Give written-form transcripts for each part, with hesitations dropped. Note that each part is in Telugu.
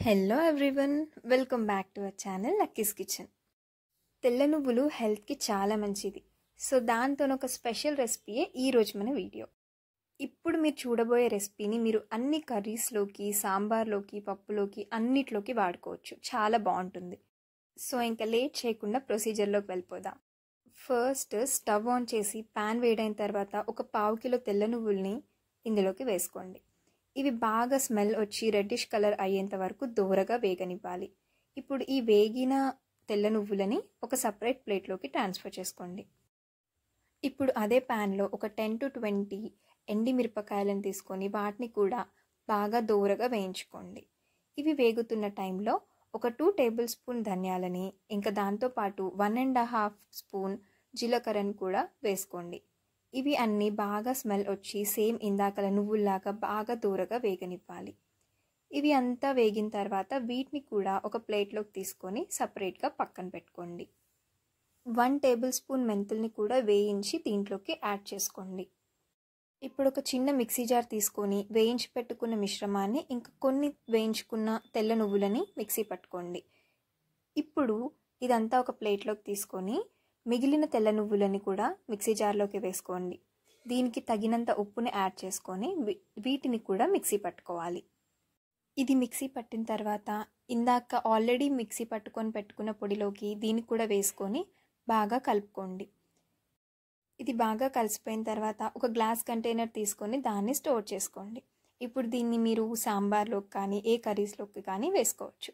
Hello everyone, welcome back to our channel Lucky's kitchen. తెల్ల నువ్వులు హెల్త్కి చాలా మంచిది. సో దాంతో ఒక స్పెషల్ రెసిపీయే ఈరోజు మన వీడియో. ఇప్పుడు మీరు చూడబోయే రెసిపీని మీరు అన్ని కర్రీస్లోకి, సాంబార్లోకి, పప్పులోకి అన్నిట్లోకి వాడుకోవచ్చు. చాలా బాగుంటుంది. సో ఇంకా లేట్ చేయకుండా ప్రొసీజర్లోకి వెళ్ళిపోదాం. ఫస్ట్ స్టవ్ ఆన్ చేసి ప్యాన్ వేడైన తర్వాత ఒక 1/2 కిలో తెల్ల నువ్వుల్ని ఇందులోకి వేసుకోండి. ఇవి బాగా స్మెల్ వచ్చి రెడ్డిష్ కలర్ అయ్యేంత వరకు దోరగా వేగనివ్వాలి. ఇప్పుడు ఈ వేగిన తెల్ల నువ్వులని ఒక సపరేట్ ప్లేట్లోకి ట్రాన్స్ఫర్ చేసుకోండి. ఇప్పుడు అదే ప్యాన్లో ఒక 10 to 20 ఎండి మిరపకాయలను తీసుకొని వాటిని కూడా బాగా దోరగా వేయించుకోండి. ఇవి వేగుతున్న టైంలో ఒక 2 టేబుల్ స్పూన్ ధనియాలని, ఇంకా దాంతోపాటు 1.5 స్పూన్ జీలకర్రని కూడా వేసుకోండి. ఇవి అన్నీ బాగా స్మెల్ వచ్చి సేమ్ ఇందాకల నువ్వుల్లాగా బాగా దూరగా వేగనివ్వాలి. ఇవి అంతా వేగిన తర్వాత వీటిని కూడా ఒక ప్లేట్లోకి తీసుకొని సపరేట్గా పక్కన పెట్టుకోండి. 1 టేబుల్ స్పూన్ మెంతుల్ని కూడా వేయించి దీంట్లోకి యాడ్ చేసుకోండి. ఇప్పుడు ఒక చిన్న మిక్సీ జార్ తీసుకొని వేయించి పెట్టుకున్న మిశ్రమాన్ని ఇంకా కొన్ని వేయించుకున్న తెల్ల నువ్వులని మిక్సీ పట్టుకోండి. ఇప్పుడు ఇదంతా ఒక ప్లేట్లోకి తీసుకొని మిగిలిన తెల్ల నువ్వులని కూడా మిక్సీ జార్లోకి వేసుకోండి. దీనికి తగినంత ఉప్పుని యాడ్ చేసుకొని వీటిని కూడా మిక్సీ పట్టుకోవాలి. ఇది మిక్సీ పట్టిన తర్వాత ఇందాక ఆల్రెడీ మిక్సీ పట్టుకొని పెట్టుకున్న పొడిలోకి దీన్ని కూడా వేసుకొని బాగా కలుపుకోండి. ఇది బాగా కలిసిపోయిన తర్వాత ఒక గ్లాస్ కంటైనర్ తీసుకొని దాన్ని స్టోర్ చేసుకోండి. ఇప్పుడు దీన్ని మీరు సాంబార్లోకి కానీ ఏ కర్రీస్లోకి కానీ వేసుకోవచ్చు.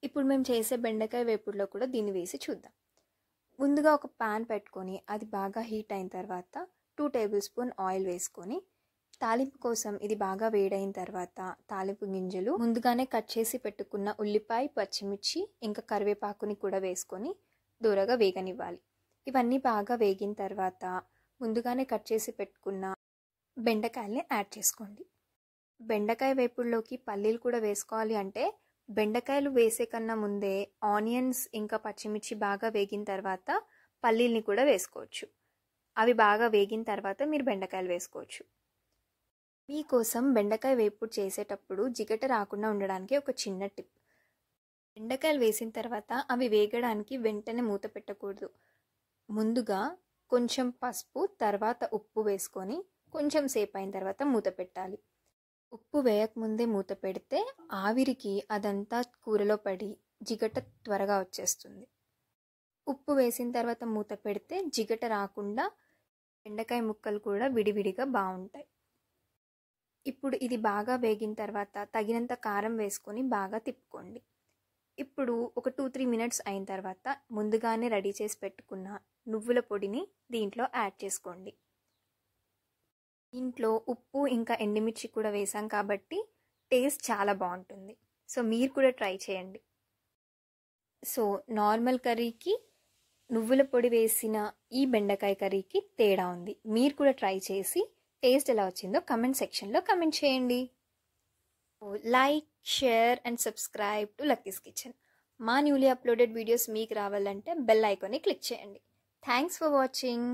ఇప్పుడు మేము చేసే బెండకాయ వేపుడులో కూడా దీన్ని వేసి చూద్దాం. ముందుగా ఒక ప్యాన్ పెట్టుకొని అది బాగా హీట్ అయిన తర్వాత 2 టేబుల్ స్పూన్ ఆయిల్ వేసుకొని తాలింపు కోసం ఇది బాగా వేడైన తర్వాత తాలింపు గింజలు, ముందుగానే కట్ చేసి పెట్టుకున్న ఉల్లిపాయ, పచ్చిమిర్చి ఇంకా కరివేపాకుని కూడా వేసుకొని దూరగా వేగనివ్వాలి. ఇవన్నీ బాగా వేగిన తర్వాత ముందుగానే కట్ చేసి పెట్టుకున్న బెండకాయల్ని యాడ్ చేసుకోండి. బెండకాయ వేపుడులోకి పల్లీలు కూడా వేసుకోవాలి అంటే బెండకాయలు వేసే కన్నా ముందే ఆనియన్స్ ఇంకా పచ్చిమిర్చి బాగా వేగిన తర్వాత పల్లీల్ని కూడా వేసుకోవచ్చు. అవి బాగా వేగిన తర్వాత మీరు బెండకాయలు వేసుకోవచ్చు. మీకోసం బెండకాయ వేపుడు చేసేటప్పుడు జిగట రాకుండా ఉండడానికి ఒక చిన్న టిప్. బెండకాయలు వేసిన తర్వాత అవి వేగడానికి వెంటనే మూత పెట్టకూడదు. ముందుగా కొంచెం పసుపు, తర్వాత ఉప్పు వేసుకొని కొంచెం సేపు అయిన తర్వాత మూత పెట్టాలి. ఉప్పు వేయకముందే మూత పెడితే ఆవిరికి అదంతా కూరలో పడి జిగట త్వరగా వచ్చేస్తుంది. ఉప్పు వేసిన తర్వాత మూత పెడితే జిగట రాకుండా బెండకాయ ముక్కలు కూడా విడివిడిగా బాగుంటాయి. ఇప్పుడు ఇది బాగా వేగిన తర్వాత తగినంత కారం వేసుకొని బాగా తిప్పుకోండి. ఇప్పుడు ఒక 2-3 మినిట్స్ అయిన తర్వాత ముందుగానే రెడీ చేసి పెట్టుకున్న నువ్వుల పొడిని దీంట్లో యాడ్ చేసుకోండి. ఇంట్లో ఉప్పు ఇంకా ఎండుమిర్చి కూడా వేసాం కాబట్టి టేస్ట్ చాలా బాగుంటుంది. సో మీరు కూడా ట్రై చేయండి. సో నార్మల్ కర్రీకి నువ్వుల పొడి వేసిన ఈ బెండకాయ కర్రీకి తేడా ఉంది. మీరు కూడా ట్రై చేసి టేస్ట్ ఎలా వచ్చిందో కమెంట్ సెక్షన్లో కమెంట్ చేయండి. Like, share and subscribe to Lucky's kitchen. మా న్యూలీ అప్లోడెడ్ వీడియోస్ మీకు రావాలంటే బెల్ ఐకాన్ని క్లిక్ చేయండి. Thanks for watching.